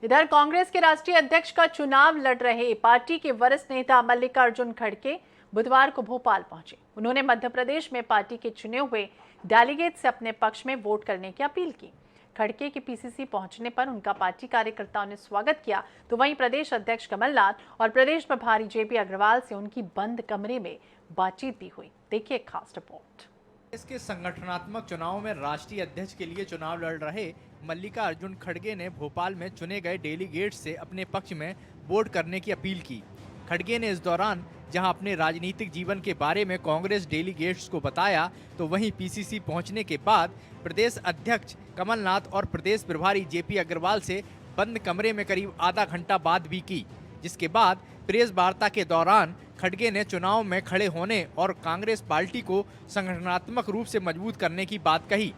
इधर कांग्रेस के राष्ट्रीय अध्यक्ष का चुनाव लड़ रहे पार्टी के वरिष्ठ नेता मल्लिकार्जुन खड़गे बुधवार को भोपाल पहुंचे। उन्होंने मध्य प्रदेश में पार्टी के चुने हुए डेलीगेट से अपने पक्ष में वोट करने की अपील की। खड़गे के पीसीसी पहुंचने पर उनका पार्टी कार्यकर्ताओं ने स्वागत किया, तो वहीं प्रदेश अध्यक्ष कमलनाथ और प्रदेश प्रभारी जेपी अग्रवाल से उनकी बंद कमरे में बातचीत भी हुई। देखिए खास रिपोर्ट। इसके संगठनात्मक चुनाव में राष्ट्रीय अध्यक्ष के लिए चुनाव लड़ रहे मल्लिकार्जुन खड़गे ने भोपाल में चुने गए डेलीगेट्स से अपने पक्ष में वोट करने की अपील की। खड़गे ने इस दौरान जहां अपने राजनीतिक जीवन के बारे में कांग्रेस डेलीगेट्स को बताया, तो वहीं पीसीसी पहुंचने के बाद प्रदेश अध्यक्ष कमलनाथ और प्रदेश प्रभारी जेपी अग्रवाल से बंद कमरे में करीब आधा घंटा बात भी की, जिसके बाद प्रेस वार्ता के दौरान खड़गे ने चुनाव में खड़े होने और कांग्रेस पार्टी को संगठनात्मक रूप से मजबूत करने की बात कही।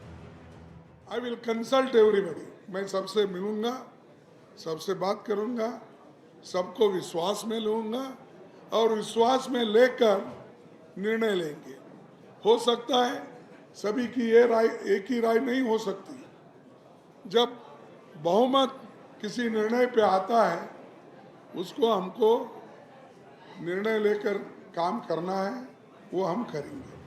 आई विल कंसल्ट एवरीबॉडी, मैं सबसे मिलूंगा, सबसे बात करूंगा, सबको विश्वास में लूंगा और विश्वास में लेकर निर्णय लेंगे। हो सकता है सभी की ये राय एक ही राय नहीं हो सकती। जब बहुमत किसी निर्णय पे आता है, उसको हमको निर्णय लेकर काम करना है, वो हम करेंगे।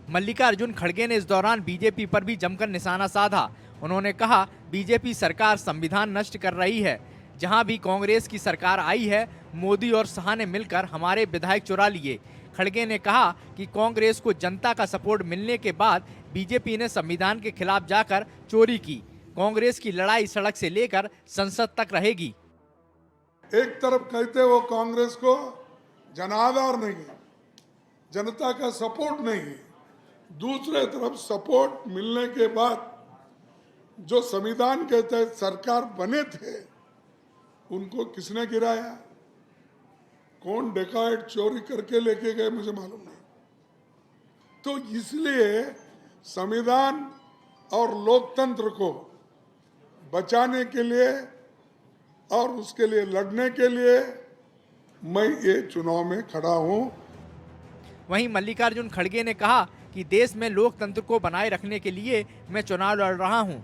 मल्लिकार्जुन खड़गे ने इस दौरान बीजेपी पर भी जमकर निशाना साधा। उन्होंने कहा, बीजेपी सरकार संविधान नष्ट कर रही है। जहां भी कांग्रेस की सरकार आई है, मोदी और शाह ने मिलकर हमारे विधायक चुरा लिए। खड़गे ने कहा कि कांग्रेस को जनता का सपोर्ट मिलने के बाद बीजेपी ने संविधान के खिलाफ जाकर चोरी की। कांग्रेस की लड़ाई सड़क से लेकर संसद तक रहेगी। एक तरफ कहते वो कांग्रेस को जनाधार नहीं, जनता का सपोर्ट नहीं, दूसरे तरफ सपोर्ट मिलने के बाद जो संविधान के तहत सरकार बने थे, उनको किसने गिराया, कौन डकैत चोरी करके लेके गए, मुझे मालूम नहीं। तो इसलिए संविधान और लोकतंत्र को बचाने के लिए और उसके लिए लड़ने के लिए मैं ये चुनाव में खड़ा हूं। वहीं मल्लिकार्जुन खड़गे ने कहा कि देश में लोकतंत्र को बनाए रखने के लिए मैं चुनाव लड़ रहा हूं।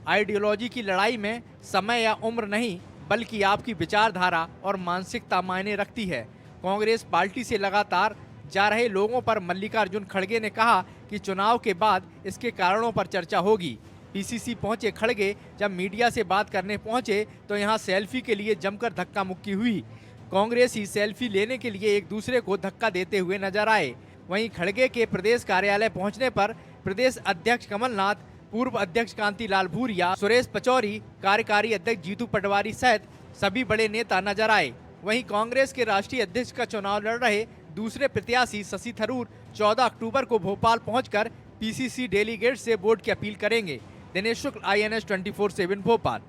आइडियोलॉजी की लड़ाई में समय या उम्र नहीं, बल्कि आपकी विचारधारा और मानसिकता मायने रखती है। कांग्रेस पार्टी से लगातार जा रहे लोगों पर मल्लिकार्जुन खड़गे ने कहा कि चुनाव के बाद इसके कारणों पर चर्चा होगी। पीसीसी पहुंचे खड़गे जब मीडिया से बात करने पहुंचे, तो यहां सेल्फी के लिए जमकर धक्का मुक्की हुई। कांग्रेसी सेल्फी लेने के लिए एक दूसरे को धक्का देते हुए नजर आए। वहीं खड़गे के प्रदेश कार्यालय पहुंचने पर प्रदेश अध्यक्ष कमलनाथ, पूर्व अध्यक्ष कांतिलाल भूरिया, सुरेश पचौरी, कार्यकारी अध्यक्ष जीतू पटवारी सहित सभी बड़े नेता नजर आए। वहीं कांग्रेस के राष्ट्रीय अध्यक्ष का चुनाव लड़ रहे दूसरे प्रत्याशी शशि थरूर 14 अक्टूबर को भोपाल पहुंचकर पीसीसी डेलीगेट से वोट की अपील करेंगे। दिनेश शुक्ल, INS 24/7 भोपाल।